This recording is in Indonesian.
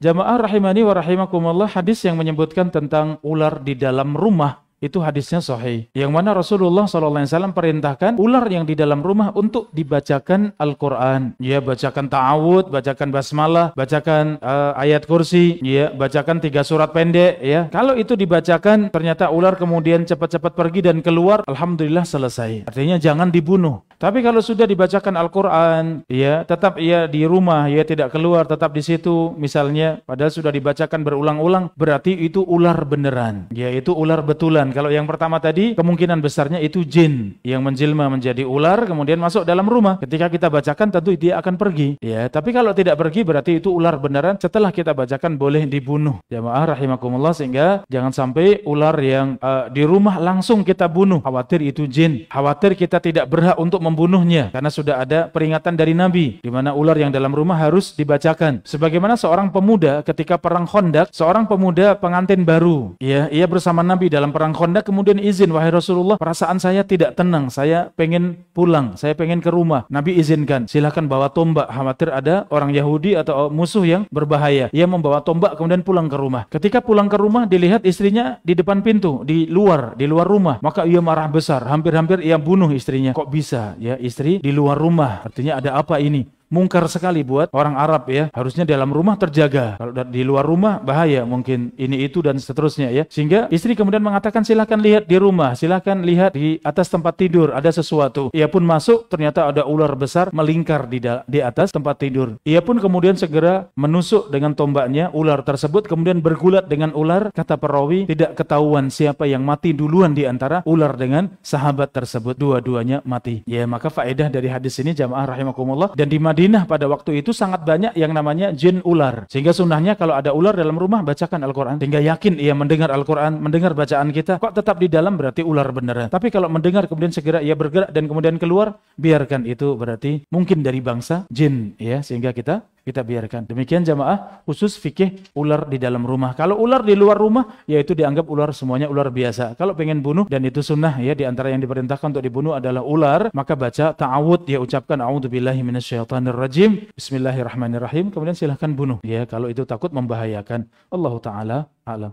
Jamaah rahimani wa rahimakumullah, hadis yang menyebutkan tentang ular di dalam rumah itu hadisnya sahih, yang mana Rasulullah SAW perintahkan ular yang di dalam rumah untuk dibacakan Al-Quran, ya, bacakan ta'awud, bacakan basmalah, bacakan ayat kursi, ya, bacakan 3 surat pendek, ya. Kalau itu dibacakan ternyata ular kemudian cepat-cepat pergi dan keluar, alhamdulillah selesai. Artinya jangan dibunuh. Tapi kalau sudah dibacakan Al-Quran, ya, tetap ia di rumah, ya, tidak keluar, tetap di situ, misalnya, padahal sudah dibacakan berulang-ulang, berarti itu ular beneran, ya, itu ular betulan. Kalau yang pertama tadi, kemungkinan besarnya itu jin yang menjelma menjadi ular, kemudian masuk dalam rumah. Ketika kita bacakan, tentu dia akan pergi, ya. Tapi kalau tidak pergi, berarti itu ular beneran. Setelah kita bacakan, boleh dibunuh. Jamaah rahimakumullah, sehingga jangan sampai ular yang di rumah langsung kita bunuh. Khawatir itu jin. Khawatir kita tidak berhak untuk membunuhnya, karena sudah ada peringatan dari Nabi, di mana ular yang dalam rumah harus dibacakan. Sebagaimana seorang pemuda ketika perang Khandaq, seorang pemuda pengantin baru, ya, ia bersama Nabi dalam perang Khandaq, kemudian izin, wahai Rasulullah, perasaan saya tidak tenang, saya pengen pulang, saya pengen ke rumah. Nabi izinkan, silahkan bawa tombak, khawatir ada orang Yahudi atau musuh yang berbahaya. Ia membawa tombak kemudian pulang ke rumah. Ketika pulang ke rumah, dilihat istrinya di depan pintu, di luar rumah, maka ia marah besar, hampir-hampir ia bunuh istrinya. Kok bisa, ya, istri di luar rumah? Artinya ada apa ini? Mungkar sekali buat orang Arab, ya. Harusnya dalam rumah terjaga. Kalau di luar rumah bahaya, mungkin ini itu dan seterusnya, ya. Sehingga istri kemudian mengatakan, silakan lihat di rumah, silakan lihat di atas tempat tidur ada sesuatu. Ia pun masuk, ternyata ada ular besar melingkar di atas tempat tidur. Ia pun kemudian segera menusuk dengan tombaknya ular tersebut, kemudian bergulat dengan ular. Kata perawi, tidak ketahuan siapa yang mati duluan di antara ular dengan sahabat tersebut. Dua-duanya mati. Ya, maka faedah dari hadis ini, jamaah rahimakumullah, dan di Madinah pada waktu itu sangat banyak yang namanya jin ular. Sehingga sunnahnya kalau ada ular dalam rumah, bacakan Al-Quran. Sehingga yakin ia mendengar Al-Quran, mendengar bacaan kita. Kok tetap di dalam, berarti ular beneran. Tapi kalau mendengar kemudian segera ia bergerak dan kemudian keluar, biarkan, itu berarti mungkin dari bangsa jin, ya. Sehingga kita biarkan. Demikian jamaah, khusus fikih ular di dalam rumah. Kalau ular di luar rumah, yaitu dianggap ular, semuanya ular biasa. Kalau pengen bunuh, dan itu sunnah, ya, di antara yang diperintahkan untuk dibunuh adalah ular, maka baca ta'awud, ya, ucapkan a'udzubillahi minasyaitonirrajim, bismillahirrahmanirrahim, kemudian silahkan bunuh, ya, kalau itu takut membahayakan. Allahu ta'ala a'lam.